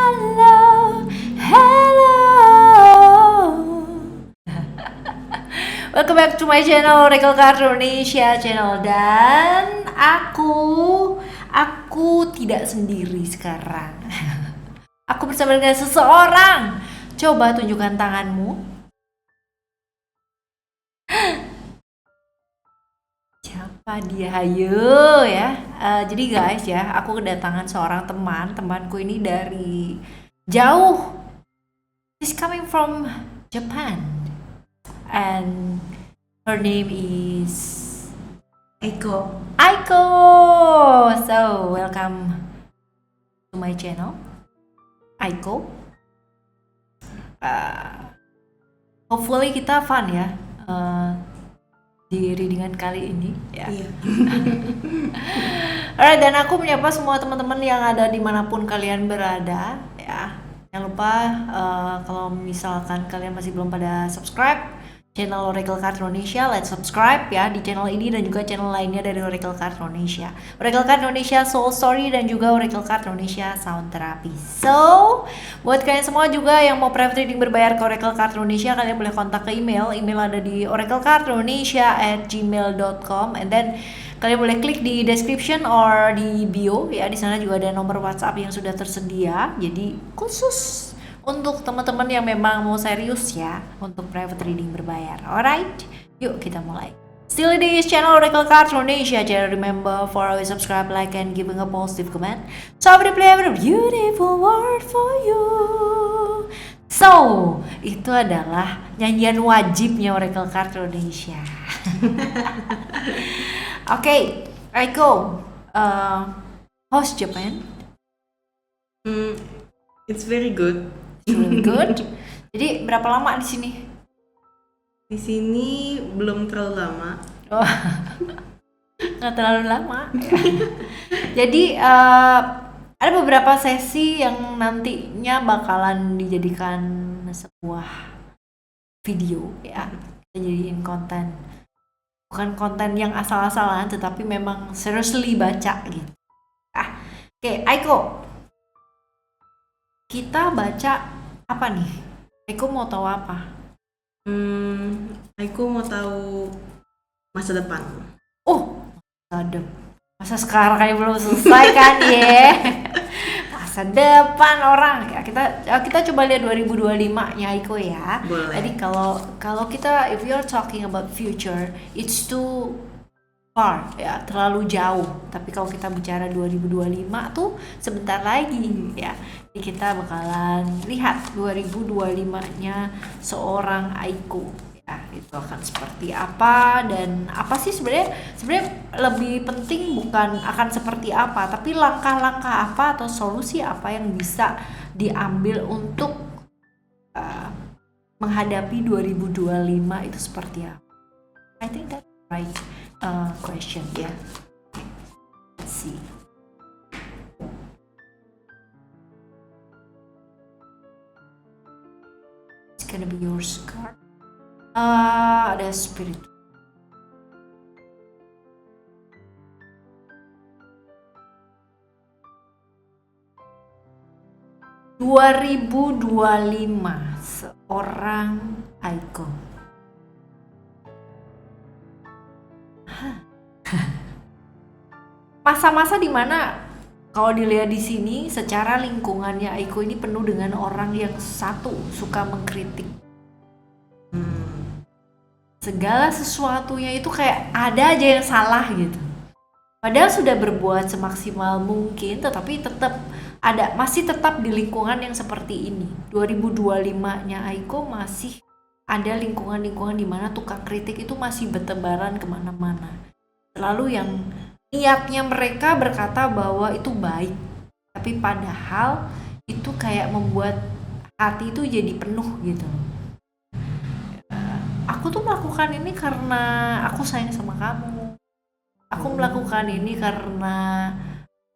hello, hello. Welcome back to my channel, Rekel Kart Indonesia channel. Dan aku tidak sendiri sekarang. Aku bersama dengan seseorang. Coba tunjukkan tanganmu. Siapa dia? Hayo ya. Jadi guys ya, aku kedatangan seorang temanku ini dari jauh. She's coming from Japan and her name is Aiko. So welcome to my channel, Aiko. Hopefully kita fun ya di readingan kali ini ya. Iya. Alright, dan aku menyapa semua teman-teman yang ada dimanapun kalian berada ya. Jangan lupa kalau misalkan kalian masih belum pada subscribe channel Oracle Card Indonesia, let's subscribe ya di channel ini dan juga channel lainnya dari Oracle Card Indonesia, Oracle Card Indonesia Soul Story dan juga Oracle Card Indonesia Sound Therapy. So buat kalian semua juga yang mau private reading berbayar ke Oracle Card Indonesia, kalian boleh kontak ke email ada di oraclecardindonesia@gmail.com, and then kalian boleh klik di description or di bio ya, di sana juga ada nomor WhatsApp yang sudah tersedia. Jadi khusus untuk teman-teman yang memang mau serius ya untuk private reading berbayar. Alright, yuk kita mulai. Still di channel Oracle Card Indonesia. Jangan remember for always subscribe, like, and giving a positive comment. So I will play a beautiful word for you. So itu adalah nyanyian wajibnya Oracle Card Indonesia. Okay, Aiko, how's Japan? It's very good. Really good. Jadi berapa lama di sini? Di sini belum terlalu lama. Oh, nggak terlalu lama. Jadi ada beberapa sesi yang nantinya bakalan dijadikan sebuah video ya. Kita jadiin konten. Bukan konten yang asal-asalan, tetapi memang seriously baca gitu. Oke, Aiko. Kita baca apa nih? Aiko mau tahu apa? Aku mau tahu masa depan. Oh, masa sekarang kayak belum selesai kan ya? Masa depan orang ya, kita coba lihat 2025-nya Aiko ya. Boleh. Jadi kalau kita, if we are talking about future, it's too far ya, terlalu jauh. Tapi kalau kita bicara 2025 tuh sebentar lagi ya. Jadi kita bakalan lihat 2025-nya seorang Aiko ya, itu akan seperti apa, dan apa sih sebenarnya lebih penting bukan akan seperti apa, tapi langkah-langkah apa atau solusi apa yang bisa diambil untuk menghadapi 2025 itu seperti apa. I think that's right question ya. Let's see. It's gonna be your card. Ada spirit. ...2025 seorang Aiko. Masa-masa dimana kalau dilihat di sini secara lingkungannya Aiko ini penuh dengan orang yang satu suka mengkritik. Segala sesuatunya itu kayak ada aja yang salah gitu. Padahal sudah berbuat semaksimal mungkin, tetapi masih tetap di lingkungan yang seperti ini. 2025-nya Aiko masih ada lingkungan-lingkungan di mana tukang kritik itu masih bertebaran kemana-mana. Selalu yang niatnya mereka berkata bahwa itu baik, tapi padahal itu kayak membuat hati itu jadi penuh gitu. Aku tuh melakukan ini karena aku sayang sama kamu. Aku melakukan ini karena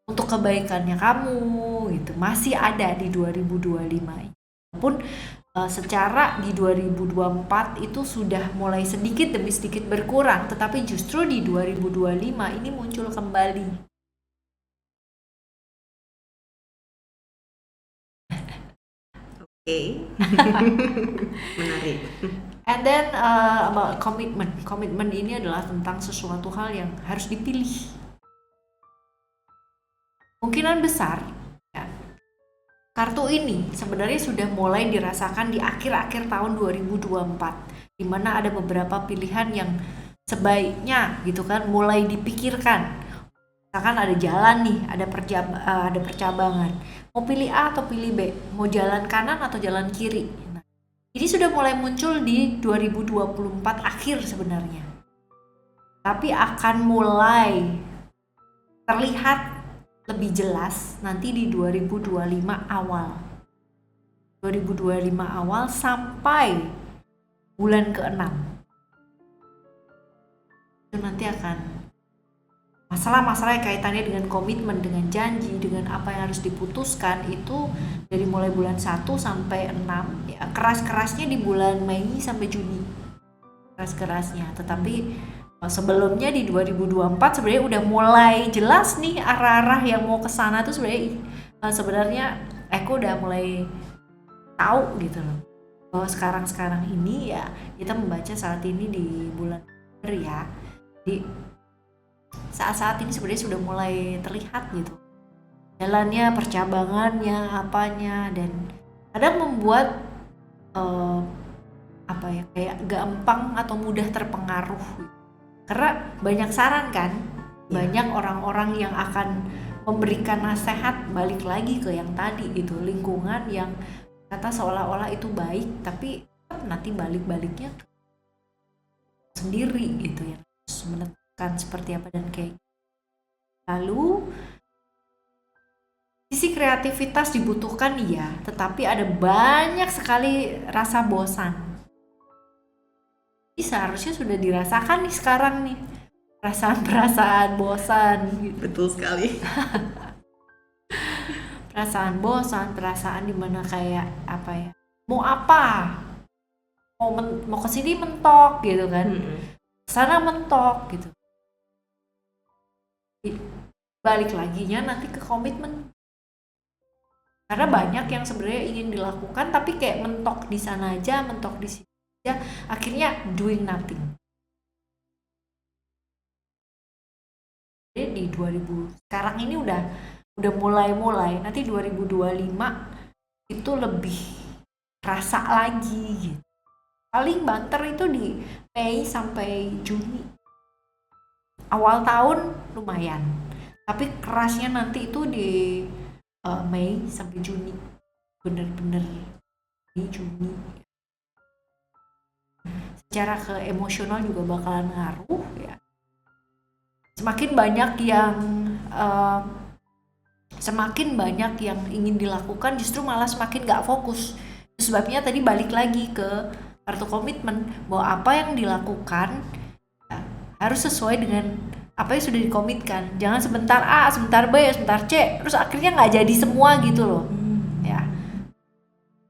untuk kebaikannya kamu gitu. Masih ada di 2025 ini. Walaupun secara di 2024 itu sudah mulai sedikit demi sedikit berkurang, tetapi justru di 2025 ini muncul kembali. Oke. Menarik. And then about commitment. Komitmen ini adalah tentang sesuatu hal yang harus dipilih. Kemungkinan besar ya, kartu ini sebenarnya sudah mulai dirasakan di akhir-akhir tahun 2024, di mana ada beberapa pilihan yang sebaiknya gitu kan mulai dipikirkan. Misalkan ada jalan nih, ada percabangan. Mau pilih A atau pilih B? Mau jalan kanan atau jalan kiri? Nah, ini sudah mulai muncul di 2024 akhir sebenarnya. Tapi akan mulai terlihat lebih jelas nanti di 2025 awal. 2025 awal sampai bulan ke-6. Itu nanti akan masalah-masalah yang kaitannya dengan komitmen, dengan janji, dengan apa yang harus diputuskan itu dari mulai bulan 1 sampai 6 ya, keras-kerasnya di bulan Mei sampai Juni, keras-kerasnya. Tetapi sebelumnya di 2024 sebenarnya udah mulai jelas nih arah-arah yang mau ke sana tuh sebenarnya aku udah mulai tahu gitu loh bahwa sekarang ini ya kita membaca saat ini di bulan Oktober ya, di saat-saat ini sebenarnya sudah mulai terlihat gitu jalannya, percabangannya, apanya, dan kadang membuat kayak gampang atau mudah terpengaruh karena banyak saran kan, banyak orang-orang yang akan memberikan nasihat balik lagi ke yang tadi gitu, lingkungan yang kata seolah-olah itu baik tapi nanti balik-baliknya sendiri gitu ya, menentukan seperti apa dan kayak. Lalu sisi kreativitas dibutuhkan ya, tetapi ada banyak sekali rasa bosan. Ini seharusnya sudah dirasakan nih sekarang nih, perasaan bosan gitu. Betul sekali. Perasaan bosan, perasaan dimana kayak apa ya, mau apa, mau kesini mentok gitu kan, sana mentok gitu. Balik laginya nanti ke komitmen, karena banyak yang sebenarnya ingin dilakukan tapi kayak mentok di sana aja, mentok di sini aja, akhirnya doing nothing. Jadi di 2000 sekarang ini udah mulai nanti 2025 itu lebih rasa lagi gitu. Paling banter itu di Mei sampai Juni. Awal tahun lumayan, tapi kerasnya nanti itu di Mei sampai Juni, bener-bener di Juni. Secara ke emosional juga bakalan ngaruh ya. Semakin banyak yang ingin dilakukan, justru malah semakin gak fokus. Sebabnya tadi balik lagi ke kartu komitmen, bahwa apa yang dilakukan harus sesuai dengan apa yang sudah dikomitkan. Jangan sebentar A, sebentar B, sebentar C, terus akhirnya nggak jadi semua gitu loh. Ya,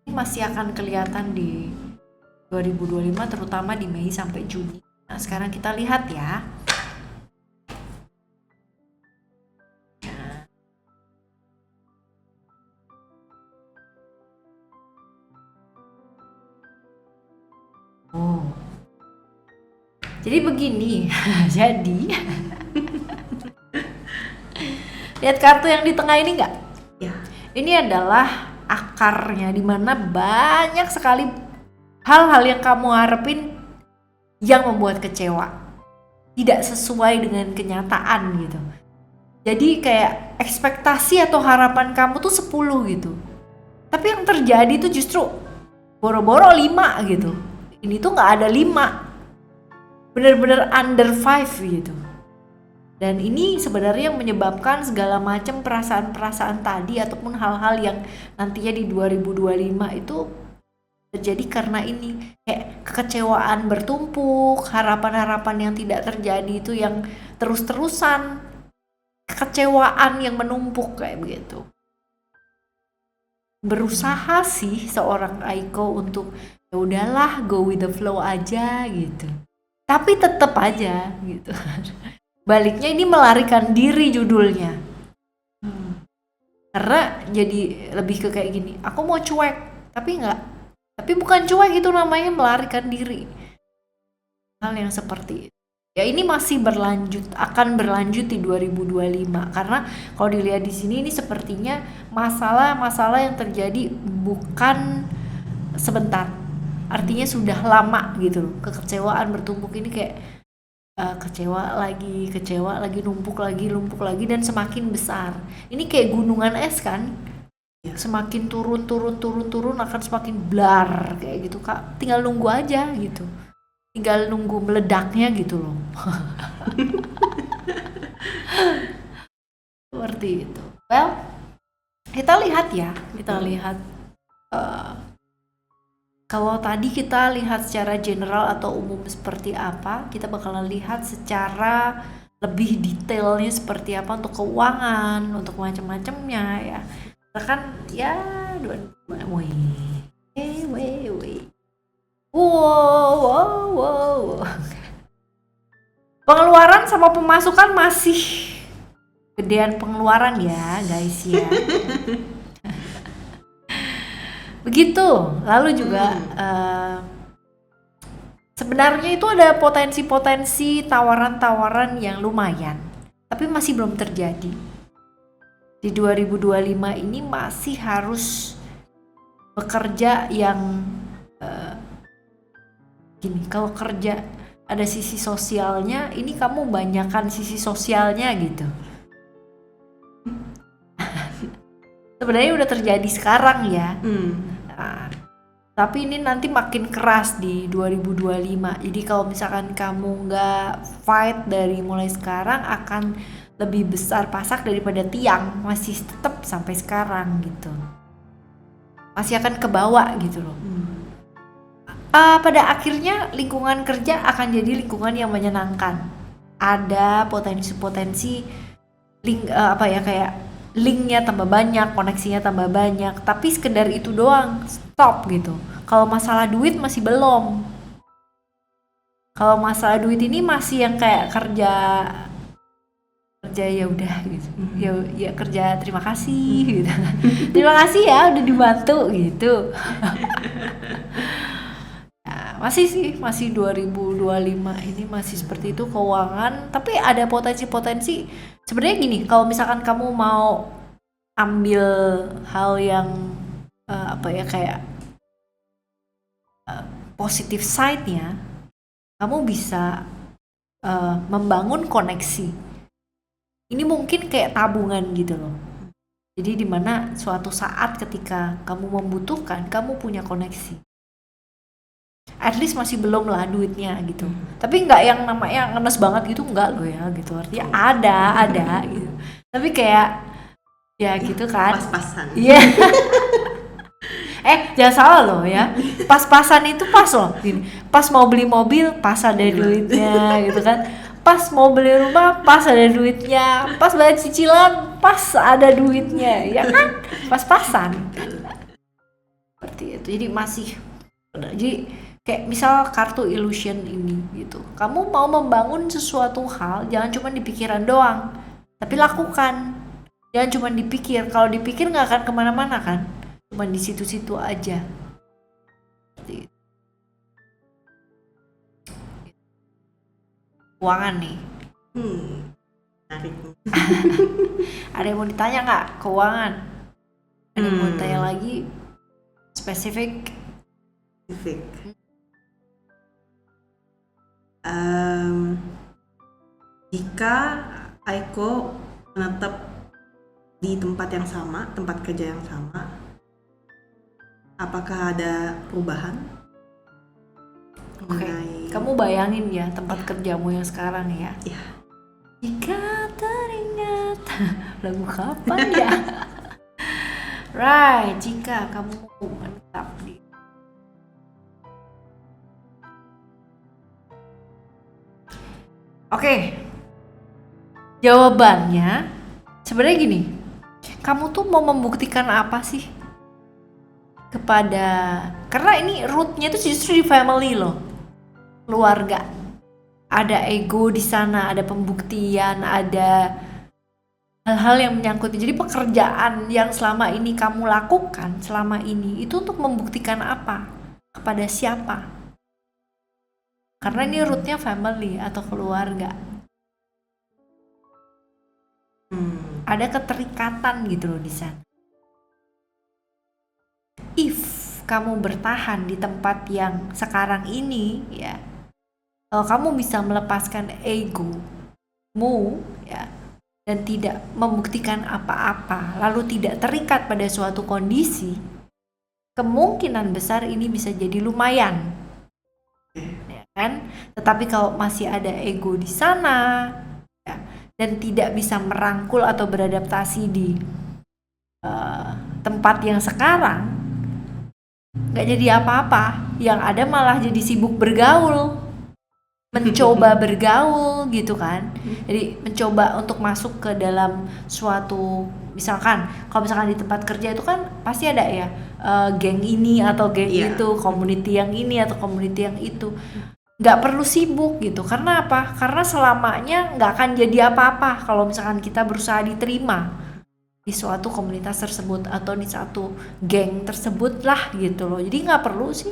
ini masih akan kelihatan di 2025, terutama di Mei sampai Juni. Nah, sekarang kita lihat ya. Oh. Jadi begini, jadi lihat kartu yang di tengah ini nggak? Ya. Ini adalah akarnya, dimana banyak sekali hal-hal yang kamu harapin yang membuat kecewa, tidak sesuai dengan kenyataan gitu. Jadi kayak ekspektasi atau harapan kamu tuh 10 gitu, tapi yang terjadi tuh justru boro-boro 5 gitu. Ini tuh nggak ada 5, bener-bener under 5 gitu. Dan ini sebenarnya yang menyebabkan segala macam perasaan-perasaan tadi ataupun hal-hal yang nantinya di 2025 itu terjadi karena ini. Kayak kekecewaan bertumpuk, harapan-harapan yang tidak terjadi itu yang terus-terusan, kekecewaan yang menumpuk kayak begitu. Berusaha sih seorang Aiko untuk ya udahlah, go with the flow aja gitu. Tapi tetap aja gitu. Baliknya ini melarikan diri judulnya. Karena jadi lebih ke kayak gini, aku mau cuek, Tapi bukan cuek, itu namanya melarikan diri. Hal yang seperti itu. Ya ini masih akan berlanjut di 2025 karena kalau dilihat di sini ini sepertinya masalah-masalah yang terjadi bukan sebentar. Artinya sudah lama gitu loh. Kekecewaan bertumpuk ini kayak kecewa lagi, numpuk lagi dan semakin besar. Ini kayak gunungan es kan? Ya. Semakin turun akan semakin blar kayak gitu Kak. Tinggal nunggu aja gitu. Tinggal nunggu meledaknya gitu loh. Seperti itu. Well, kita lihat kalau tadi kita lihat secara general atau umum seperti apa, kita bakalan lihat secara lebih detailnya seperti apa untuk keuangan, untuk macam-macamnya ya. Kan ya wow. Pengeluaran sama pemasukan masih gedean pengeluaran ya guys ya. Begitu. Lalu juga sebenarnya itu ada potensi-potensi tawaran-tawaran yang lumayan, tapi masih belum terjadi. Di 2025 ini masih harus bekerja yang gini, kalau kerja ada sisi sosialnya, ini kamu banyakkan sisi sosialnya gitu. Sebenarnya udah terjadi sekarang ya. Nah, tapi ini nanti makin keras di 2025. Jadi kalau misalkan kamu nggak fight dari mulai sekarang, akan lebih besar pasak daripada tiang. Masih tetap sampai sekarang gitu. Masih akan ke bawah gitu loh. Pada akhirnya lingkungan kerja akan jadi lingkungan yang menyenangkan. Ada potensi-potensi kayak linknya tambah banyak, koneksinya tambah banyak, tapi sekedar itu doang, stop gitu. Kalau masalah duit masih belum. Kalau masalah duit ini masih yang kayak kerja ya udah gitu. Ya kerja terima kasih gitu. Terima kasih ya udah dibantu gitu. Masih 2025 ini masih seperti itu keuangan, tapi ada potensi-potensi. Sebenarnya gini, kalau misalkan kamu mau ambil hal yang kayak positive side-nya, kamu bisa membangun koneksi. Ini mungkin kayak tabungan gitu loh. Jadi dimana suatu saat ketika kamu membutuhkan, kamu punya koneksi. At least masih belum lah duitnya gitu. Tapi nggak yang namanya ngenes banget gitu, nggak loh ya gitu. Artinya ada gitu. Tapi kayak ya gitu kan. Pas-pasan. Iya. Jangan salah loh ya. Pas-pasan itu pas loh. Gini. Pas mau beli mobil, pas ada duitnya gitu kan. Pas mau beli rumah, pas ada duitnya. Pas bayar cicilan, pas ada duitnya. Ya kan? Pas-pasan. Seperti itu. Jadi kayak misal kartu illusion ini gitu, kamu mau membangun sesuatu hal, jangan cuma di pikiran doang, tapi lakukan. Jangan cuma dipikir, kalau dipikir nggak akan kemana-mana kan, cuma di situ-situ aja. Keuangan nih. Menarik. Ada yang mau ditanya nggak keuangan? Ada yang mau ditanya lagi spesifik? Jika Aiko menetap di tempat yang sama, tempat kerja yang sama, apakah ada perubahan? Oke, kamu bayangin ya tempat kerjamu yang sekarang ya. Ya. Jika teringat lagu kapan ya? Right, jika kamu menetap di Oke, jawabannya sebenarnya gini, kamu tuh mau membuktikan apa sih karena ini rootnya tuh justru di family loh, keluarga. Ada ego di sana, ada pembuktian, ada hal-hal yang menyangkut. Jadi pekerjaan yang selama ini kamu lakukan selama ini itu untuk membuktikan apa? Kepada siapa? Karena ini rootnya family atau keluarga. Ada keterikatan gitu loh di sana. If kamu bertahan di tempat yang sekarang ini ya, kalau kamu bisa melepaskan egomu ya, dan tidak membuktikan apa-apa, lalu tidak terikat pada suatu kondisi, kemungkinan besar ini bisa jadi lumayan, ya kan? Tetapi kalau masih ada ego di sana ya, dan tidak bisa merangkul atau beradaptasi di tempat yang sekarang, nggak jadi apa-apa. Yang ada malah jadi sibuk bergaul, mencoba bergaul gitu kan. Jadi mencoba untuk masuk ke dalam suatu, misalkan kalau misalkan di tempat kerja itu kan pasti ada ya geng ini atau geng itu, community yang ini atau community yang itu. Nggak perlu sibuk gitu. Karena apa? Karena selamanya nggak akan jadi apa-apa kalau misalkan kita berusaha diterima di suatu komunitas tersebut atau di satu geng tersebut lah gitu loh. Jadi nggak perlu sih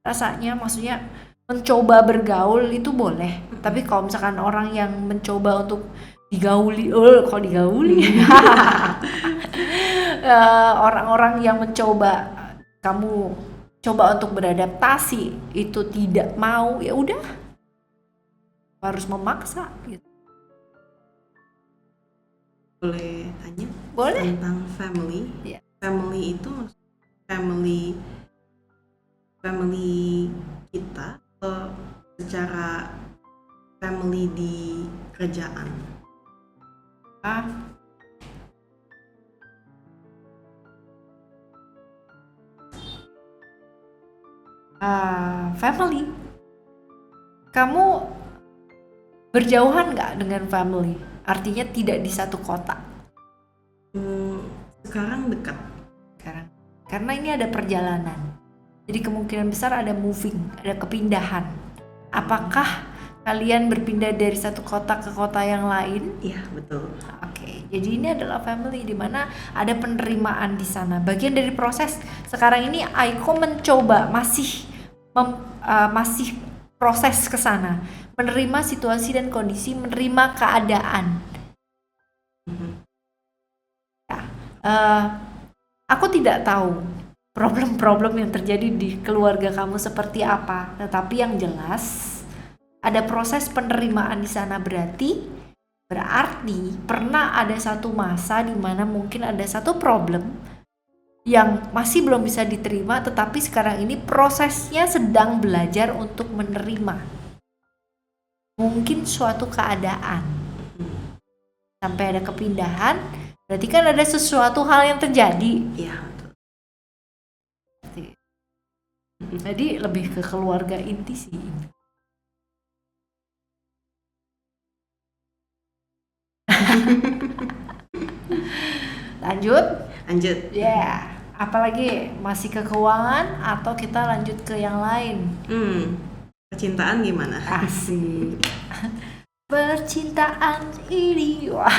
rasanya, maksudnya mencoba bergaul itu boleh, tapi kalau misalkan orang yang mencoba untuk digauli, kalau digauli orang-orang yang mencoba, kamu coba untuk beradaptasi itu tidak mau, ya udah harus memaksa gitu. Boleh tanya? Boleh. Tentang family. Ya. Family itu family kita atau secara family di kerjaan? Family. Kamu berjauhan nggak dengan family? Artinya tidak di satu kota. Sekarang dekat. Karena ini ada perjalanan. Jadi kemungkinan besar ada moving, ada kepindahan. Apakah kalian berpindah dari satu kota ke kota yang lain? Iya, betul. Oke, jadi ini adalah family di mana ada penerimaan di sana. Bagian dari proses. Sekarang ini Aiko mencoba masih proses ke sana, menerima situasi dan kondisi, menerima keadaan. Aku tidak tahu problem-problem yang terjadi di keluarga kamu seperti apa, tetapi yang jelas ada proses penerimaan di sana. Berarti pernah ada satu masa di mana mungkin ada satu problem yang masih belum bisa diterima, tetapi sekarang ini prosesnya sedang belajar untuk menerima mungkin suatu keadaan. Sampai ada kepindahan, berarti kan ada sesuatu hal yang terjadi. Iya, betul. Jadi lebih ke keluarga inti sih. Lanjut. Ya, apalagi masih ke keuangan atau kita lanjut ke yang lain? Percintaan gimana? Asik. Percintaan ini wah.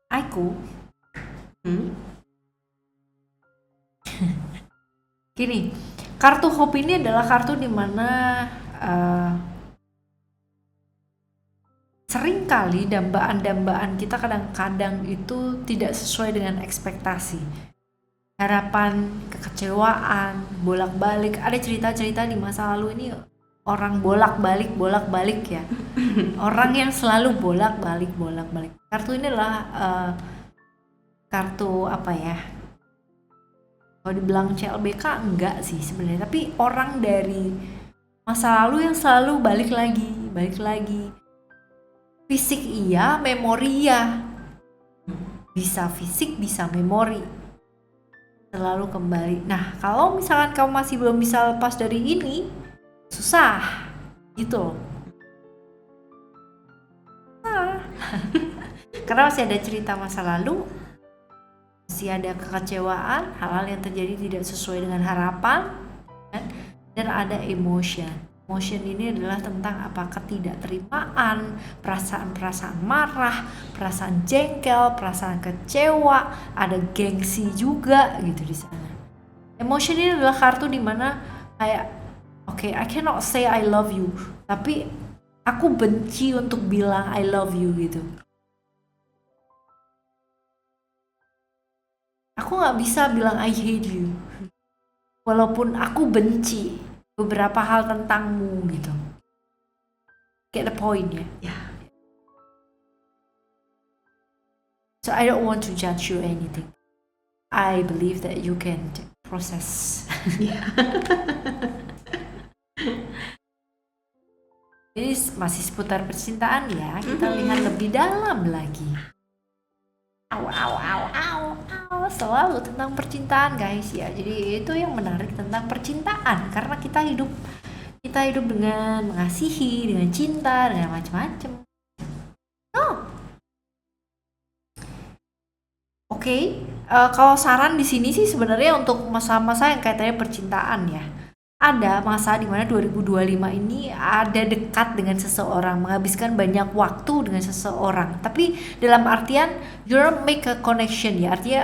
Aku gini, kartu hope ini adalah kartu dimana seringkali dambaan-dambaan kita kadang-kadang itu tidak sesuai dengan ekspektasi. Harapan, kekecewaan, bolak-balik. Ada cerita-cerita di masa lalu ini orang bolak-balik ya. Orang yang selalu bolak-balik. Kartu ini adalah kartu apa ya? Kalau dibilang CLBK enggak sih sebenarnya, tapi orang dari masa lalu yang selalu balik lagi. Fisik iya, memori iya. Bisa fisik, bisa memori. Selalu kembali. Nah, kalau misalkan kamu masih belum bisa lepas dari ini, susah gitu. Karena masih ada cerita masa lalu masih ada kekecewaan, hal-hal yang terjadi tidak sesuai dengan harapan, kan? Dan ada emotion. Emotion ini adalah tentang apa ketidakterimaan, perasaan-perasaan marah, perasaan jengkel, perasaan kecewa, ada gengsi juga gitu di sana. Emotion ini adalah kartu dimana kayak okay, I cannot say I love you, tapi aku benci untuk bilang I love you gitu. Aku nggak bisa bilang I hate you, walaupun aku benci beberapa hal tentangmu gitu. Get the point ya? Ya. So I don't want to judge you anything. I believe that you can process. Jadi masih seputar percintaan ya, kita lihat lebih dalam lagi. Selalu tentang percintaan guys ya. Jadi itu yang menarik tentang percintaan, karena kita hidup dengan mengasihi, dengan cinta, dengan macam-macam. Oke. Kalau saran di sini sih sebenarnya untuk masa-masa yang kaitannya percintaan ya. Ada masa di mana 2025 ini ada dekat dengan seseorang, menghabiskan banyak waktu dengan seseorang. Tapi dalam artian you don't make a connection ya, artinya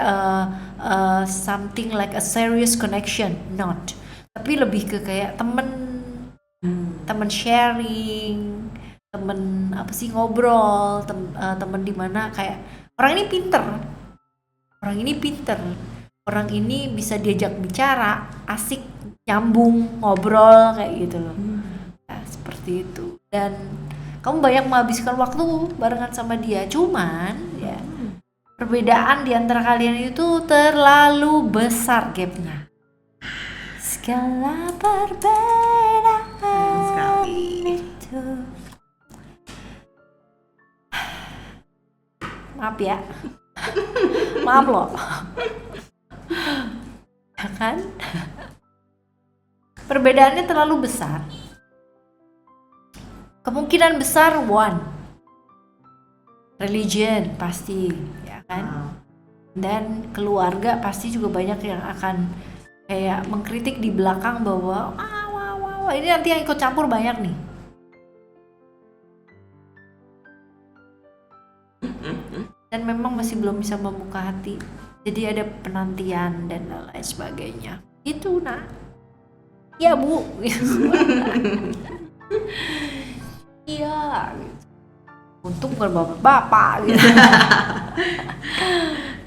something like a serious connection, not. Tapi lebih ke kayak temen sharing, temen apa sih ngobrol, temen di mana kayak orang ini pinter, orang ini bisa diajak bicara, asik, nyambung, ngobrol kayak gitu loh. Ya, seperti itu. Dan kamu banyak menghabiskan waktu barengan sama dia. Cuman ya perbedaan di antara kalian itu terlalu besar gapnya. Segala perbedaan sekali. itu. Maaf ya. Maaf loh. Ya kan? Perbedaannya terlalu besar. Kemungkinan besar religion pasti, ya kan? Dan keluarga pasti juga banyak yang akan kayak mengkritik di belakang bahwa ini nanti yang ikut campur banyak nih. Dan memang masih belum bisa membuka hati. Jadi ada penantian dan lain sebagainya. Itu nah. Ya bu. Iya. Untung bukan bapak-bapak gitu.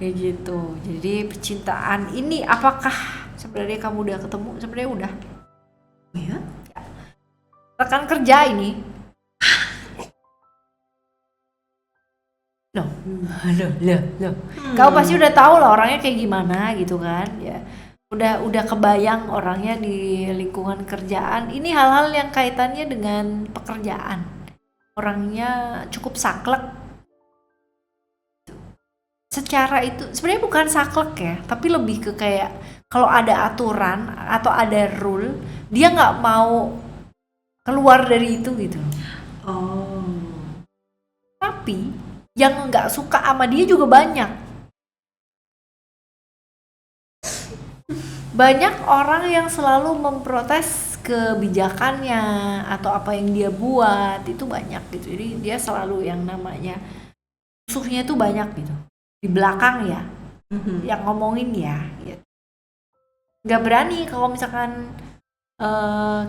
Kayak gitu. Jadi percintaan ini apakah sebenarnya kamu udah ketemu? Sebenarnya udah. Oh ya? Rekan kerja ini. Loh. Kau pasti udah tahu lah orangnya kayak gimana gitu kan ya. Udah kebayang orangnya di lingkungan kerjaan. Ini hal-hal yang kaitannya dengan pekerjaan. Orangnya cukup saklek. Secara itu sebenarnya bukan saklek ya, tapi lebih ke kayak kalau ada aturan atau ada rule, dia nggak mau keluar dari itu gitu. Oh. Tapi yang nggak suka sama dia juga banyak. Banyak orang yang selalu memprotes kebijakannya atau apa yang dia buat, itu banyak gitu. Jadi dia selalu yang namanya musuhnya itu banyak gitu. Di belakang ya, yang ngomongin ya. Gitu. Nggak berani kalau misalkan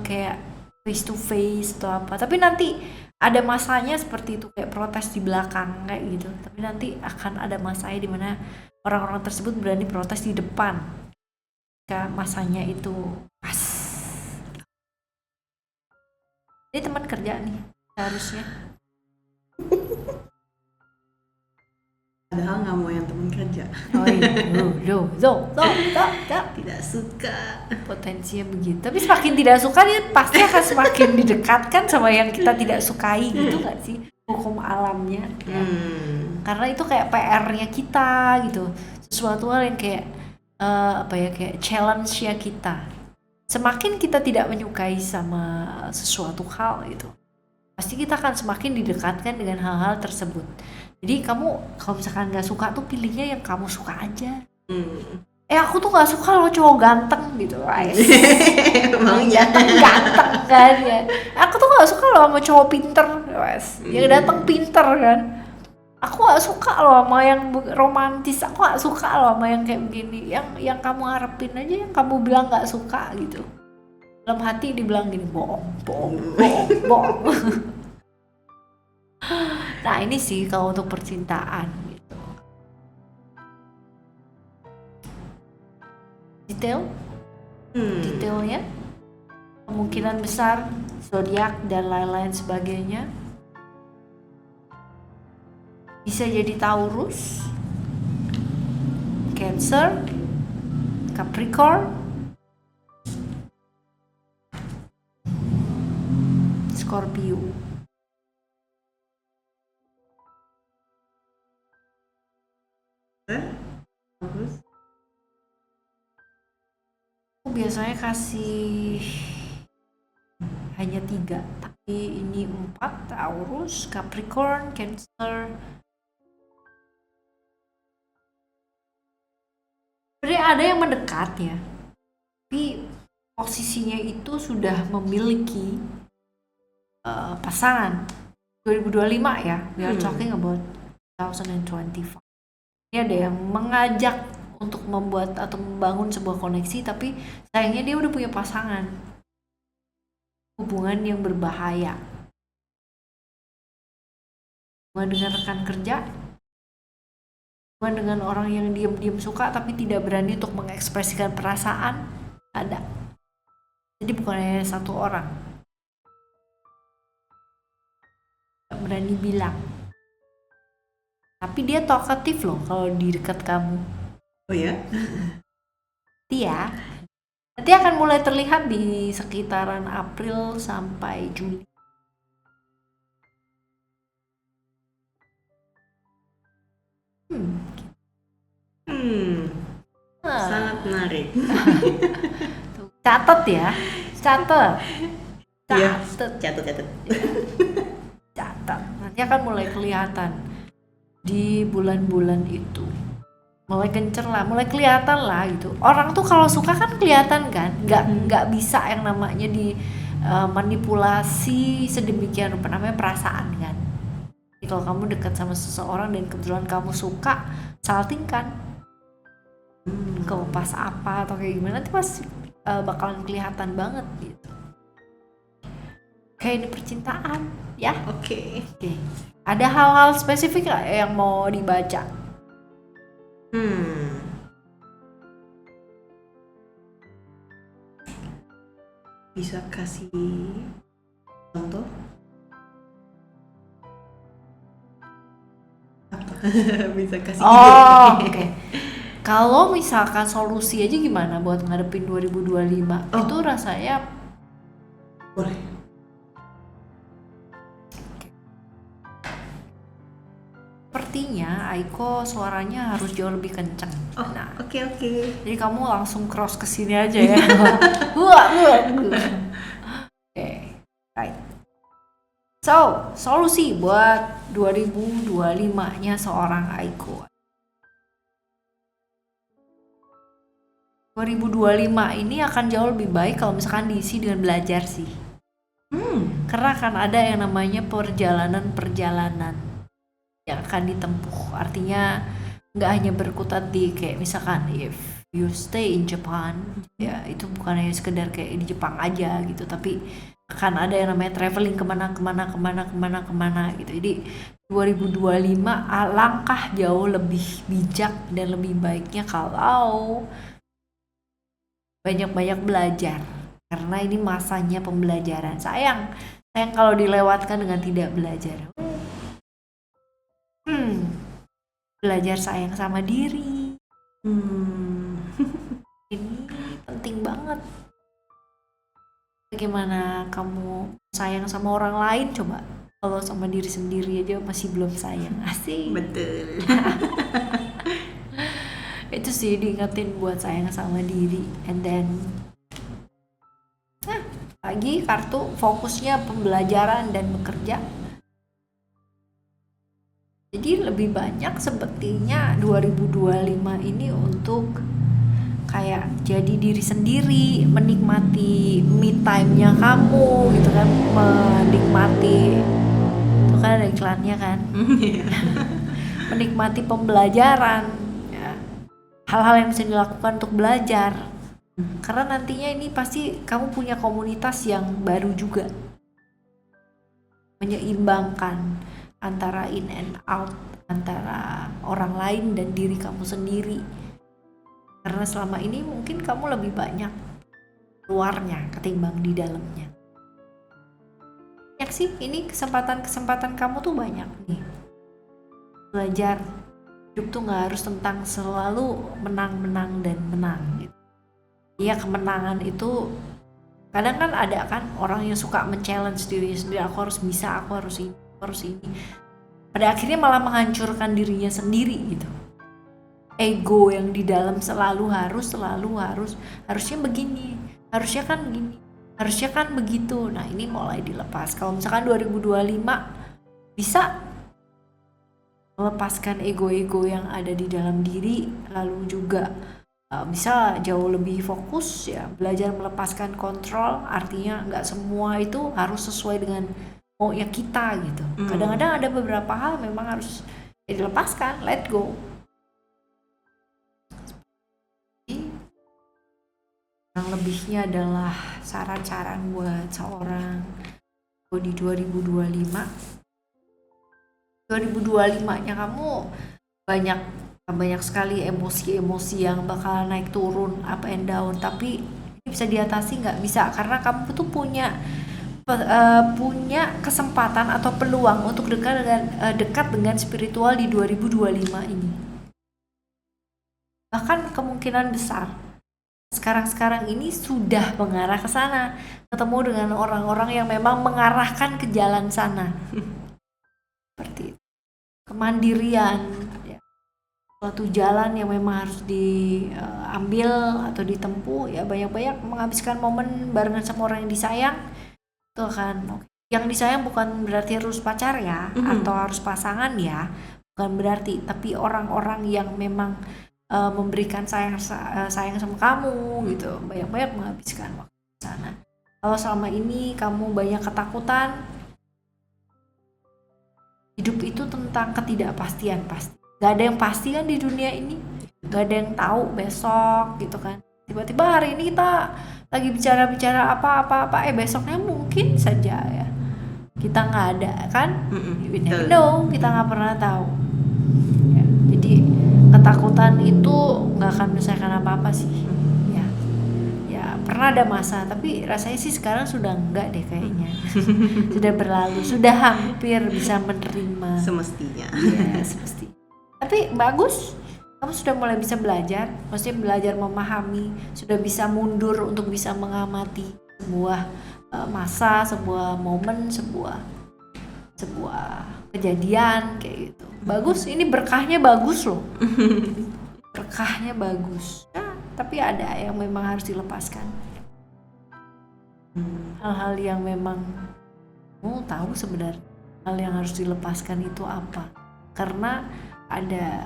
kayak face to face atau apa. Tapi nanti ada masanya seperti itu, kayak protes di belakang kayak gitu. Tapi nanti akan ada masanya di mana orang-orang tersebut berani protes di depan ketika masanya itu pas. Ini teman kerja nih harusnya. Padahal nggak mau yang teman kerja. Oh iya, Tidak suka. potensinya begitu. Tapi semakin tidak suka dia pasti akan semakin didekatkan sama yang kita tidak sukai gitu nggak sih, hukum alamnya ya. Karena itu kayak PR-nya kita gitu, sesuatu hal yang kayak kayak challenge-nya kita. Semakin kita tidak menyukai sama sesuatu hal gitu, pasti kita akan semakin didekatkan dengan hal-hal tersebut. Jadi kamu kalau misalkan nggak suka tuh pilihnya yang kamu suka aja. Aku tuh nggak suka loh cowok ganteng gitu, guys. Emangnya. Ganteng kan ya. Aku tuh nggak suka loh sama cowok pinter, guys. Yang datang pinter kan. Aku gak suka loh sama yang romantis, aku gak suka loh sama yang kayak begini. Yang kamu harapin aja, yang kamu bilang gak suka gitu. Dalam hati dibilang gini, bohong. Nah ini sih kalau untuk percintaan gitu. Detailnya kemungkinan besar zodiak dan lain-lain sebagainya. Bisa jadi Taurus, Cancer, Capricorn, Scorpio. Bagus. Aku biasanya kasih hanya 3, tapi ini 4, Taurus, Capricorn, Cancer. Sebenarnya ada yang mendekat ya, tapi posisinya itu sudah memiliki pasangan. 2025 ya, we are talking about 2025. Ini ada yang mengajak untuk membuat atau membangun sebuah koneksi, tapi sayangnya dia udah punya pasangan. Hubungan yang berbahaya. Hubungan dengan rekan kerja, hubungan dengan orang yang diam-diam suka tapi tidak berani untuk mengekspresikan perasaan, ada. Jadi bukan hanya satu orang. Gak berani bilang. Tapi dia talkatif loh kalau di dekat kamu. Oh ya? Dia nanti akan mulai terlihat di sekitaran April sampai Juli. Sangat menarik. Catat ya, catat. Iya, Catat. Nanti akan mulai kelihatan di bulan-bulan itu. Mulai gencer lah, mulai kelihatan lah gitu. Orang tuh kalau suka kan kelihatan kan, nggak bisa yang namanya di manipulasi sedemikian rupa, namanya perasaan kan. Jadi kalau kamu dekat sama seseorang dan kebetulan kamu suka, saltingkan. Kalau pas apa atau kayak gimana nanti pas bakalan kelihatan banget gitu. Kayak ini percintaan ya. Oke. Ada hal-hal spesifik nggak yang mau dibaca? Bisa kasih contoh? Apa? Bisa kasih ide? Oke. Kalau misalkan solusi aja gimana buat ngadepin 2025? Itu rasanya Boleh. Sepertinya Aiko suaranya harus jauh lebih kenceng. Oke. Jadi kamu langsung cross ke sini aja ya. Oke, right. So, solusi buat 2025-nya seorang Aiko. 2025 ini akan jauh lebih baik kalau misalkan diisi dengan belajar sih. Karena akan ada yang namanya perjalanan yang akan ditempuh. Artinya nggak hanya berkutat di kayak misalkan if you stay in Japan, ya itu bukan hanya sekedar kayak di Jepang aja gitu, tapi akan ada yang namanya traveling kemana gitu. Jadi 2025 alangkah jauh lebih bijak dan lebih baiknya kalau banyak-banyak belajar, karena ini masanya pembelajaran. Sayang kalau dilewatkan dengan tidak belajar. Belajar sayang sama diri. Ini penting banget. Bagaimana kamu sayang sama orang lain coba? Kalau sama diri sendiri aja masih belum sayang. Asik. Betul. Itu sih diingetin buat sayang sama diri. And then lagi kartu fokusnya pembelajaran dan bekerja. Jadi lebih banyak sepertinya 2025 ini untuk kayak jadi diri sendiri, menikmati me time-nya kamu gitu kan, menikmati itu kan ada iklannya kan, Iya. menikmati pembelajaran ya. Hal-hal yang bisa dilakukan untuk belajar. Karena nantinya ini pasti kamu punya komunitas yang baru juga, menyeimbangkan antara in and out, antara orang lain dan diri kamu sendiri. Karena selama ini mungkin kamu lebih banyak luarnya ketimbang di dalamnya. Banyak sih, ini kesempatan-kesempatan kamu tuh banyak nih. Belajar, hidup tuh gak harus tentang selalu menang-menang dan menang gitu. Iya, kemenangan itu kadang kan ada kan orang yang suka men-challenge dirinya sendiri, aku harus bisa, aku harus ini, aku harus ini. Pada akhirnya malah menghancurkan dirinya sendiri gitu. Ego yang di dalam selalu harusnya begini, harusnya kan begini, harusnya kan begitu. Nah ini mulai dilepas. Kalau misalkan 2025 bisa melepaskan ego-ego yang ada di dalam diri, lalu juga bisa jauh lebih fokus ya, belajar melepaskan kontrol. Artinya nggak semua itu harus sesuai dengan maunya kita gitu. Kadang-kadang ada beberapa hal memang harus dilepaskan, let go. Yang lebihnya adalah saran-saran buat seorang di 2025 nya kamu banyak sekali emosi-emosi yang bakal naik turun, up and down, tapi ini bisa diatasi nggak? Bisa, karena kamu tuh punya kesempatan atau peluang untuk dekat dengan spiritual di 2025 ini. Bahkan kemungkinan besar sekarang ini sudah mengarah ke sana, ketemu dengan orang-orang yang memang mengarahkan ke jalan sana. Seperti itu. Kemandirian ya. Suatu jalan yang memang harus diambil atau ditempuh ya, banyak-banyak menghabiskan momen barengan sama orang yang disayang. Itu akan yang disayang bukan berarti harus pacar ya, atau harus pasangan ya, bukan berarti, tapi orang-orang yang memang memberikan sayang sama kamu gitu, banyak-banyak menghabiskan waktu di sana. Kalau selama ini kamu banyak ketakutan, hidup itu tentang ketidakpastian, pasti gak ada yang pasti kan di dunia ini, gak ada yang tahu besok gitu kan. Tiba-tiba hari ini kita lagi bicara apa besoknya mungkin saja ya kita nggak ada kan. We never know, kita nggak pernah tahu ya. Jadi ketakutan itu nggak akan menyelesaikan apa-apa sih ya. Pernah ada masa, tapi rasanya sih sekarang sudah enggak deh kayaknya. Sudah berlalu, sudah hampir bisa menerima Semestinya. ya, semestinya. Tapi bagus, kamu sudah mulai bisa belajar, maksudnya belajar memahami, sudah bisa mundur untuk bisa mengamati sebuah masa, sebuah momen, sebuah kejadian kayak gitu. Bagus, ini berkahnya bagus loh. Berkahnya bagus ya, tapi ada yang memang harus dilepaskan. Hal-hal yang memang kamu tahu sebenarnya hal yang harus dilepaskan itu apa, karena ada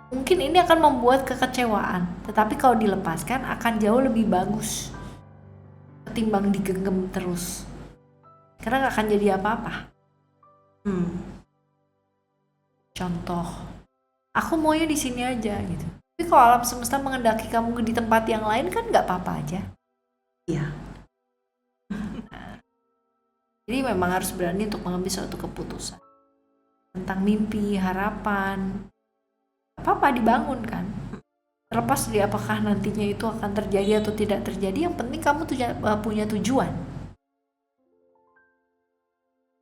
mungkin ini akan membuat kekecewaan, tetapi kalau dilepaskan akan jauh lebih bagus ketimbang digenggam terus, karena gak akan jadi apa-apa. Contoh, aku maunya di sini aja gitu, tapi kalau alam semesta mengendaki kamu di tempat yang lain kan nggak apa-apa aja. Iya. Jadi memang harus berani untuk mengambil suatu keputusan tentang mimpi, harapan, apa-apa dibangun kan. Terlepas dari apakah nantinya itu akan terjadi atau tidak terjadi, yang penting kamu punya tujuan.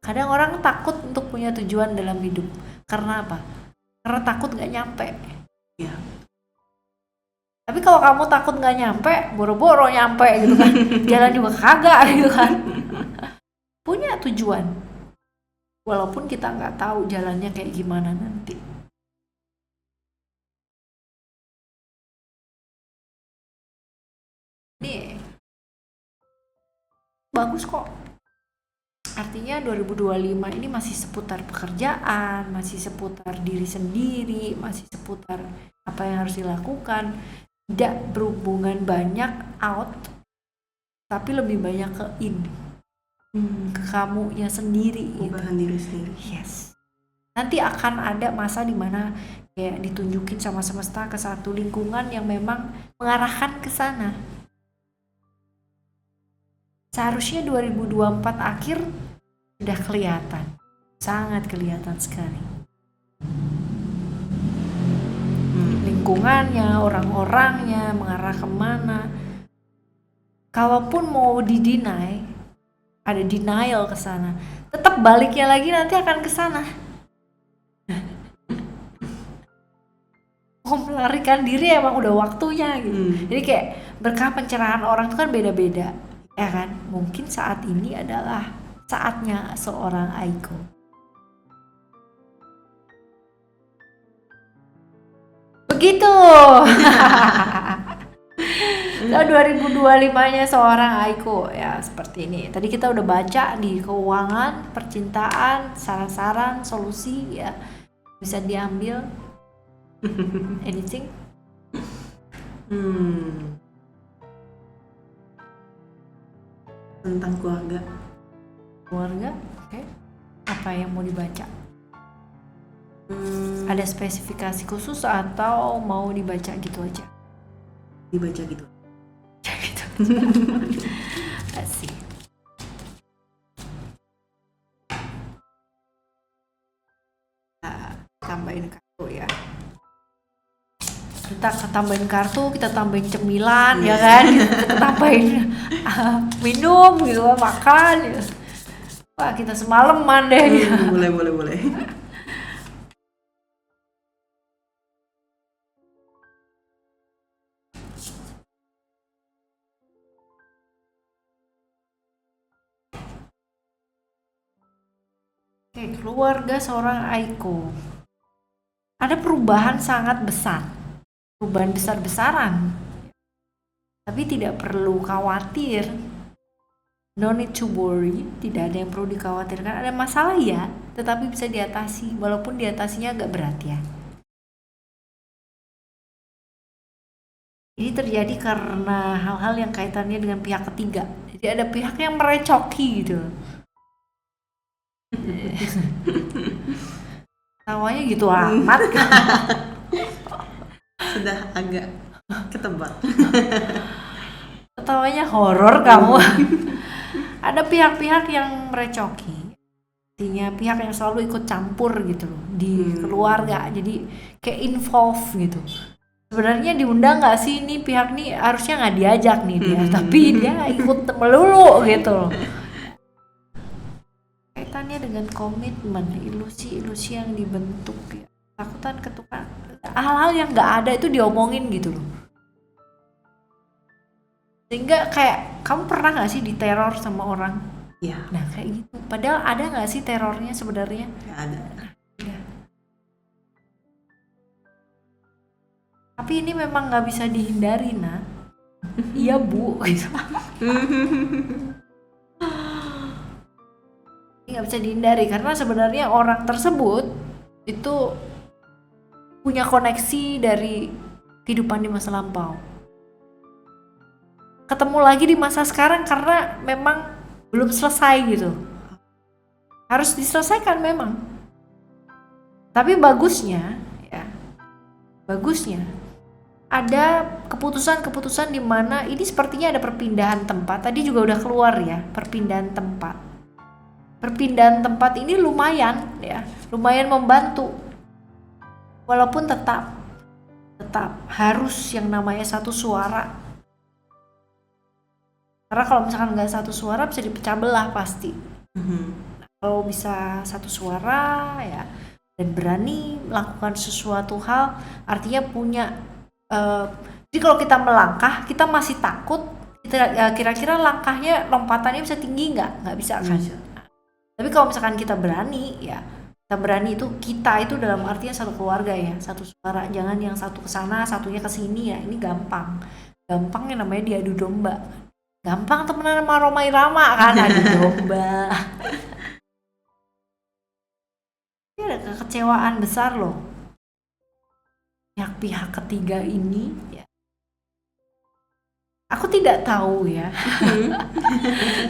Kadang orang takut untuk punya tujuan dalam hidup. Karena apa? Karena takut gak nyampe. Iya. Tapi kalau kamu takut gak nyampe, boro-boro nyampe gitu kan. Jalan juga kagak gitu kan. Punya tujuan. Walaupun kita gak tahu jalannya kayak gimana nanti. Ini bagus kok. Artinya 2025 ini masih seputar pekerjaan, masih seputar diri sendiri, masih seputar apa yang harus dilakukan. Tidak berhubungan banyak out, tapi lebih banyak ke in, ke kamunya sendiri gitu. Perubahan diri sendiri. Yes. Nanti akan ada masa dimana kayak ditunjukin sama semesta ke satu lingkungan yang memang mengarahkan ke sana. Seharusnya 2024 akhir sudah kelihatan, sangat kelihatan sekali. Lingkungannya, orang-orangnya mengarah kemana. Kalaupun mau di-deny, ada denial ke sana, tetap baliknya lagi nanti akan ke sana. Mau melarikan diri emang udah waktunya gitu. Jadi kayak berkah pencerahan orang itu kan beda-beda, ya kan? Mungkin saat ini adalah saatnya seorang Aiko. Begitu. So, 2025-nya seorang Aiko ya seperti ini. Tadi kita udah baca di keuangan, percintaan, saran-saran, solusi ya bisa diambil. Anything? Tentang keluarga. Keluarga, oke. Apa yang mau dibaca? Ada spesifikasi khusus atau mau dibaca gitu aja? Dibaca gitu. Gitu. Asik. Nah, tambahin kartu ya. Kita tambahin kartu, kita tambahin cemilan ya kan, kita tambahin minum gitu, makan gitu. Wah, kita semalaman deh. Boleh. Oke, keluarga seorang Aiko. Ada perubahan sangat besar. Perubahan besar-besaran. Tapi tidak perlu khawatir. No need to worry, tidak ada yang perlu dikhawatirkan. Ada masalah ya, tetapi bisa diatasi, walaupun diatasinya agak berat ya. Ini terjadi karena hal-hal yang kaitannya dengan pihak ketiga. Jadi ada pihak yang merecoki gitu. Tawanya gitu amat. Sudah agak ketebak. Ketawanya horor kamu. Ada pihak-pihak yang merecoki. Artinya pihak yang selalu ikut campur gitu loh di keluarga. Jadi kayak involve gitu. Sebenarnya diundang nggak sih nih pihak nih, harusnya nggak diajak nih dia, tapi dia ikut melulu gitu loh. Kaitannya dengan komitmen, ilusi-ilusi yang dibentuk ya. Takutan ketukan, hal-hal yang nggak ada itu diomongin gitu loh. Sehingga kayak kamu pernah nggak sih diteror sama orang? Ya. Nah kayak gitu. Padahal ada nggak sih terornya sebenarnya? Nggak ada. Udah. Tapi ini memang nggak bisa dihindari nah. Iya bu. Gitu. Ini nggak bisa dihindari karena sebenarnya orang tersebut itu punya koneksi dari kehidupan di masa lampau. Ketemu lagi di masa sekarang karena memang belum selesai gitu. Harus diselesaikan memang. Tapi bagusnya ada keputusan-keputusan di mana ini sepertinya ada perpindahan tempat. Tadi juga udah keluar ya, perpindahan tempat. Perpindahan tempat ini lumayan membantu. Walaupun tetap harus yang namanya satu suara. Karena kalau misalkan nggak satu suara bisa dipecah belah pasti. Nah, kalau bisa satu suara ya dan berani melakukan sesuatu hal, artinya punya. Jadi kalau kita melangkah, kita masih takut. Kira-kira langkahnya lompatannya bisa tinggi nggak bisa kan? Tapi kalau misalkan kita berani ya, kita berani itu kita itu dalam artinya satu keluarga ya, satu suara. Jangan yang satu ke sana, satunya ke sini ya. Ini gampang yang namanya diadu domba. gampang temenan sama Roma Irama kan, adu domba. Ini ada kekecewaan besar loh. Pihak-pihak ketiga ini ya. Aku tidak tahu ya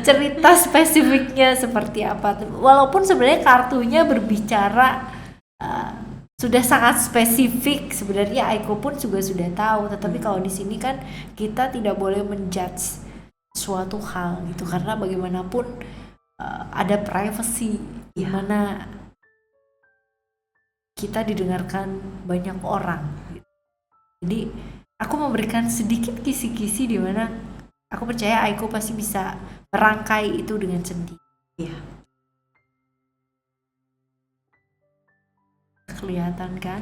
cerita spesifiknya seperti apa. Walaupun sebenarnya kartunya berbicara sudah sangat spesifik, sebenarnya Aiko pun juga sudah tahu. Tetapi kalau di sini kan kita tidak boleh menjudge suatu hal gitu, karena bagaimanapun ada privacy di mana kita didengarkan banyak orang. Jadi aku memberikan sedikit kisi-kisi di mana aku percaya Aiko pasti bisa merangkai itu dengan sendiri. Iya. Kelihatan kan?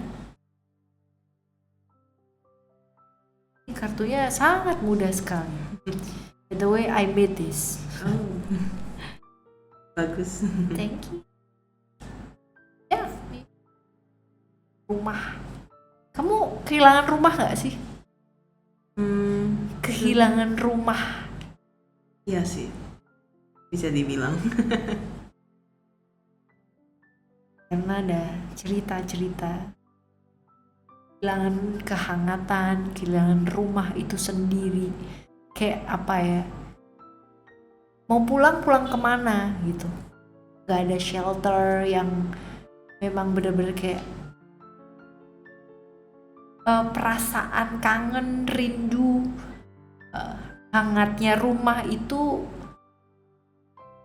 Ini kartunya sangat mudah sekali. By the way, I made this. Oh. Bagus. Thank you. Ya, rumah. Kamu kehilangan rumah gak sih? Kehilangan rumah. Iya sih, bisa dibilang. Karena ada cerita-cerita kehilangan kehangatan, kehilangan rumah itu sendiri. Kayak apa ya, mau pulang kemana gitu, gak ada shelter yang memang benar-benar kayak perasaan kangen, rindu, hangatnya rumah itu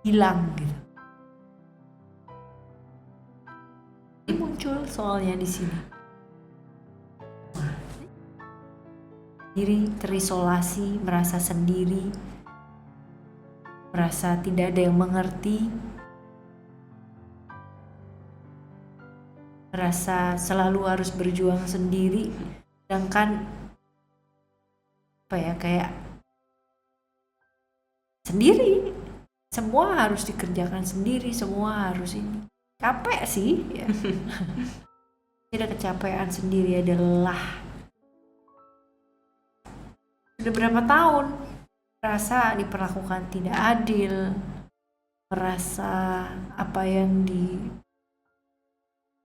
hilang gitu. Ini muncul soalnya di sini. Diri terisolasi, merasa sendiri, merasa tidak ada yang mengerti, merasa selalu harus berjuang sendiri, sedangkan apa ya, kayak sendiri, semua harus dikerjakan sendiri, semua harus ini. Capek sih ya. Tidak kecapean sendiri, ada lelah. Sudah berapa tahun merasa diperlakukan tidak adil, merasa apa yang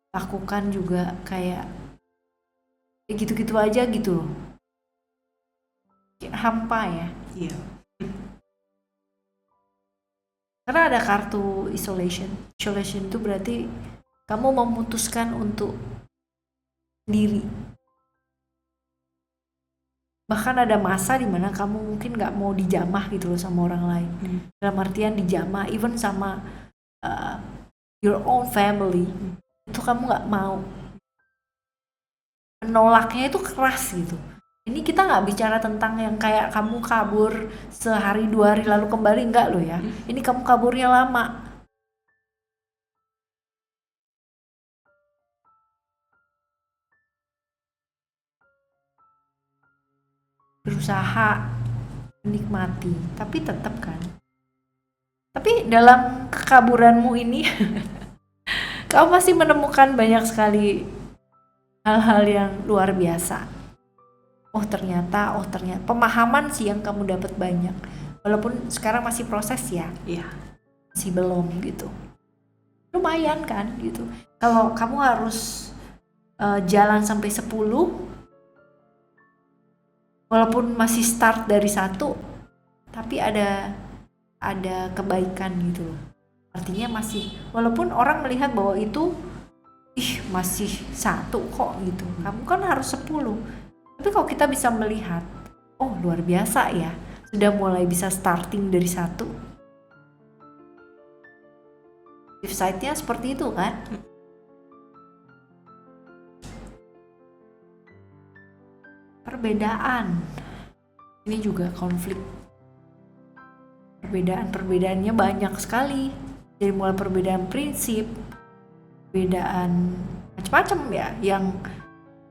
dilakukan juga kayak gitu-gitu aja gitu loh, kayak hampa ya. Iya. Karena ada kartu isolation itu berarti kamu memutuskan untuk diri. Bahkan ada masa dimana kamu mungkin gak mau dijamah gitu loh sama orang lain. Dalam artian dijamah even sama your own family, itu kamu gak mau. Menolaknya itu keras gitu. Ini kita gak bicara tentang yang kayak kamu kabur sehari 2 hari lalu kembali, enggak loh ya. Ini kamu kaburnya lama. Berusaha menikmati, tapi tetap kan. Tapi dalam kekaburanmu ini kamu masih menemukan banyak sekali hal-hal yang luar biasa. Oh ternyata pemahaman sih yang kamu dapat banyak. Walaupun sekarang masih proses ya. Iya. Masih belum gitu. Lumayan kan gitu. Kalau kamu harus jalan sampai 10, walaupun masih start dari 1, tapi ada kebaikan gitu loh. Artinya masih, walaupun orang melihat bahwa itu masih 1 kok gitu, kamu kan harus 10. Tapi kalau kita bisa melihat, oh luar biasa ya, sudah mulai bisa starting dari 1. Positive side-nya seperti itu kan. Perbedaan, ini juga konflik. Perbedaannya banyak sekali. Dari mulai perbedaan prinsip, perbedaan macam-macam ya, yang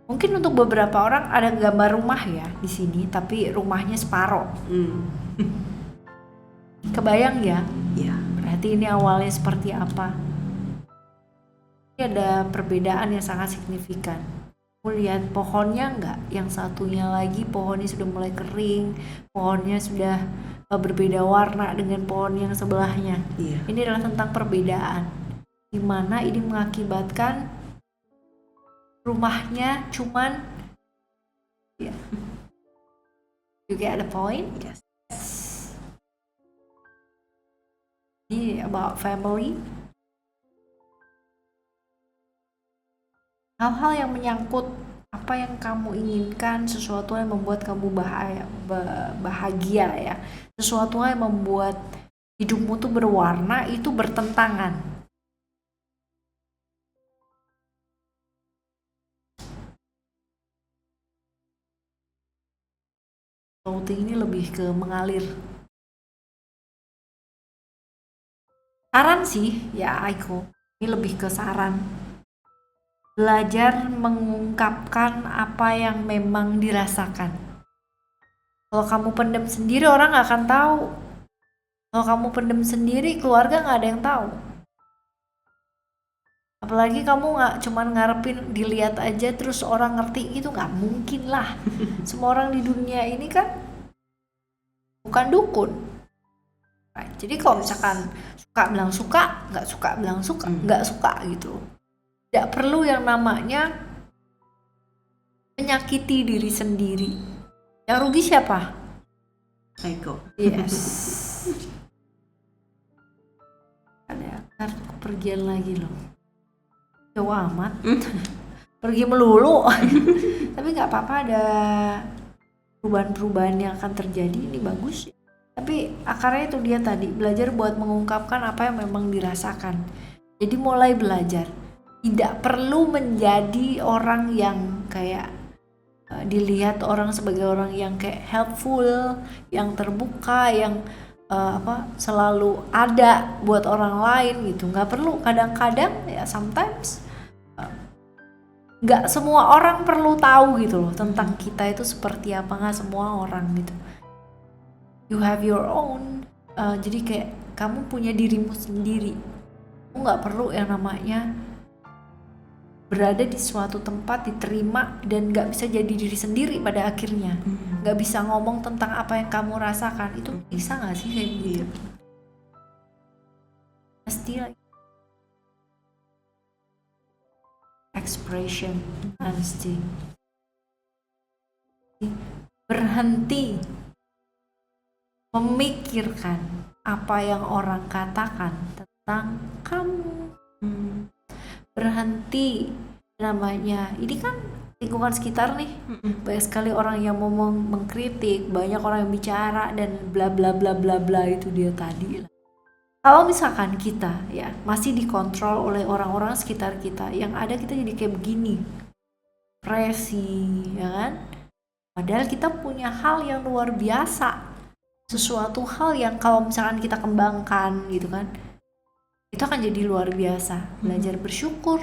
mungkin untuk beberapa orang ada gambar rumah ya di sini, tapi rumahnya separoh. Kebayang ya? Iya. Berarti ini awalnya seperti apa? Ini ada perbedaan yang sangat signifikan. Kamu lihat pohonnya nggak? Yang satunya lagi pohonnya sudah mulai kering, pohonnya sudah berbeda warna dengan pohon yang sebelahnya. Iya. Ini adalah tentang perbedaan, di mana ini mengakibatkan rumahnya cuman, ya, you get the point? Yes. Ini about family. Hal-hal yang menyangkut apa yang kamu inginkan, sesuatu yang membuat kamu bahagia ya, sesuatu yang membuat hidupmu tuh berwarna, itu bertentangan. Floating ini lebih ke mengalir. Saran sih ya Aiko, ini lebih ke saran. Belajar mengungkapkan apa yang memang dirasakan. Kalau kamu pendem sendiri, orang gak akan tahu. Kalau kamu pendem sendiri, keluarga gak ada yang tahu. Apalagi kamu gak cuman ngarepin dilihat aja terus orang ngerti, itu gak mungkin lah. Semua orang di dunia ini kan bukan dukun. Right. Jadi kalau misalkan suka bilang suka, gak suka bilang suka, gak suka gitu. Tidak perlu yang namanya menyakiti diri sendiri. Yang rugi siapa? Aiko. Yes. Ada ntar kepergian lagi loh. Jauh amat. Pergi melulu. Tapi nggak apa-apa, ada perubahan-perubahan yang akan terjadi. Ini bagus. Tapi akarnya itu dia tadi, belajar buat mengungkapkan apa yang memang dirasakan. Jadi mulai belajar. Tidak perlu menjadi orang yang kayak dilihat orang sebagai orang yang kayak helpful, yang terbuka, yang selalu ada buat orang lain gitu. Nggak perlu. Kadang-kadang ya sometimes nggak semua orang perlu tahu gitu loh tentang kita itu seperti apa. Nggak semua orang gitu. You have your own. Jadi kayak kamu punya dirimu sendiri. Kamu nggak perlu yang namanya berada di suatu tempat, diterima, dan gak bisa jadi diri sendiri pada akhirnya. Gak bisa ngomong tentang apa yang kamu rasakan. Itu bisa gak sih kayak gitu? Pasti expression, honesty. Berhenti memikirkan apa yang orang katakan tentang kamu. Berhenti namanya, ini kan lingkungan sekitar nih, banyak sekali orang yang mau mengkritik, banyak orang yang bicara dan bla bla bla bla bla, itu dia tadi. Kalau misalkan kita ya masih dikontrol oleh orang-orang sekitar kita, yang ada kita jadi kayak begini, depresi, ya kan? Padahal kita punya hal yang luar biasa, sesuatu hal yang kalau misalkan kita kembangkan gitu kan, itu akan jadi luar biasa. Belajar bersyukur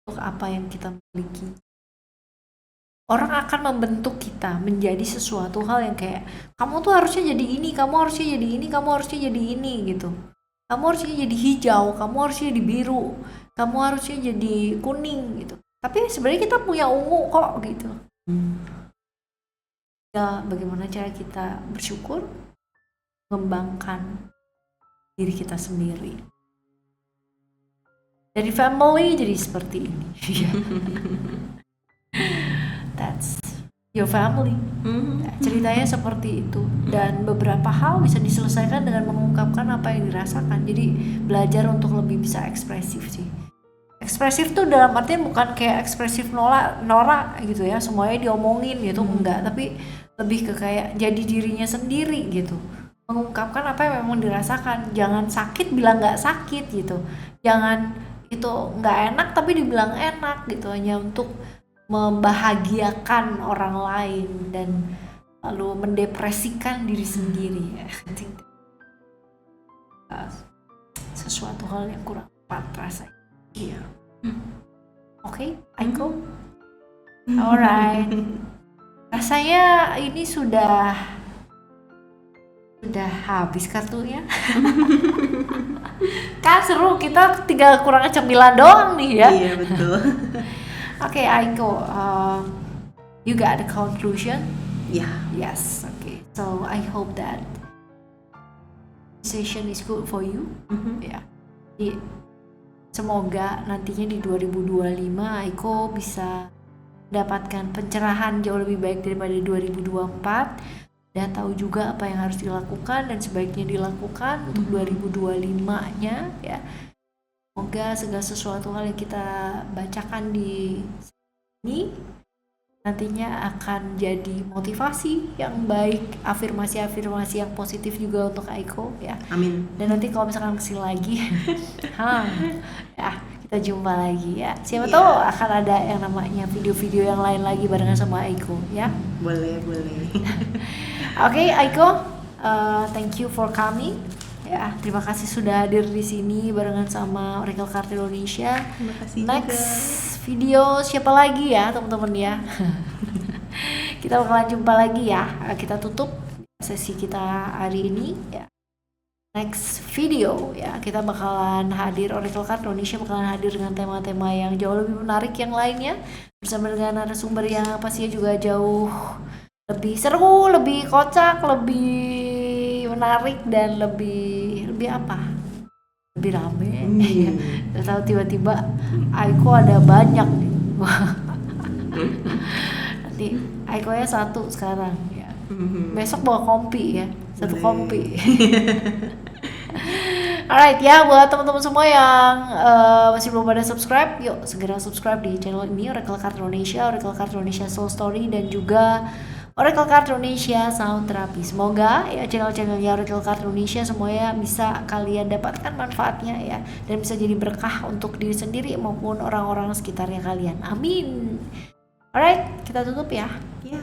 untuk apa yang kita miliki. Orang akan membentuk kita menjadi sesuatu hal yang kayak, kamu tuh harusnya jadi ini, kamu harusnya jadi ini, kamu harusnya jadi ini gitu. Kamu harusnya jadi hijau, kamu harusnya jadi biru, kamu harusnya jadi kuning gitu. Tapi sebenarnya kita punya ungu kok gitu. Ya, bagaimana cara kita bersyukur? Mengembangkan diri kita sendiri. Dari family jadi seperti ini. That's your family. Ceritanya seperti itu. Dan beberapa hal bisa diselesaikan dengan mengungkapkan apa yang dirasakan. Jadi belajar untuk lebih bisa ekspresif sih. Ekspresif tuh dalam artian bukan kayak ekspresif norak gitu ya, semuanya diomongin gitu, enggak. Tapi lebih ke kayak jadi dirinya sendiri gitu. Mengungkapkan apa yang memang dirasakan. Jangan sakit bilang nggak sakit gitu, jangan itu nggak enak tapi dibilang enak gitu, hanya untuk membahagiakan orang lain dan lalu mendepresikan diri sendiri. Sesuatu hal yang kurang tepat rasanya. Iya. Oke, Aiko. Alright. Rasanya ini sudah habis kartunya. Kan seru, kita tinggal kurang cemilan doang nih ya. Iya betul. Okay, Aiko, you got the conclusion? Ya. Yes. Okay. So I hope that session is good for you. Ya. Jadi, semoga nantinya di 2025 Aiko bisa mendapatkan pencerahan jauh lebih baik daripada 2024 dan tahu juga apa yang harus dilakukan dan sebaiknya dilakukan untuk 2025-nya ya. Semoga segala sesuatu hal yang kita bacakan di ini nantinya akan jadi motivasi yang baik, afirmasi-afirmasi yang positif juga untuk Aiko ya. Amin. Dan nanti kalau misalkan kesini lagi, ya kita jumpa lagi ya. Siapa tahu akan ada yang namanya video-video yang lain lagi barengan sama Aiko ya. Boleh. Oke, Aiko, thank you for coming. Ya, terima kasih sudah hadir di sini barengan sama Oracle Card Indonesia. Terima kasih Next juga. video siapa lagi ya teman-teman ya? Kita bakalan jumpa lagi ya. Kita tutup sesi kita hari ini ya. Next video ya, kita bakalan hadir, Oracle Card Indonesia bakalan hadir dengan tema-tema yang jauh lebih menarik yang lainnya bersama dengan narasumber yang pastinya juga jauh lebih seru, lebih kocak, lebih menarik dan lebih apa? Lebih rame. Tahu tiba-tiba Aiko ada banyak nih. Nanti Aiko ya satu sekarang ya. Besok bawa kompi ya. Satu kompi. Alright ya, buat teman-teman semua yang masih belum pada subscribe, yuk segera subscribe di channel ini, Oracle Card Indonesia, Oracle Card Indonesia Soul Story, dan juga Oracle Card Indonesia Sound Therapy. Semoga ya channel-channelnya Oracle Card Indonesia semuanya bisa kalian dapatkan manfaatnya ya, dan bisa jadi berkah untuk diri sendiri maupun orang-orang sekitarnya kalian. Amin. Alright, kita tutup ya.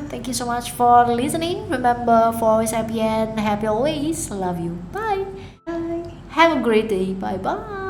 Thank you so much for listening. Remember, for always happy and happy always. Love you. Bye. Have a great day. Bye bye.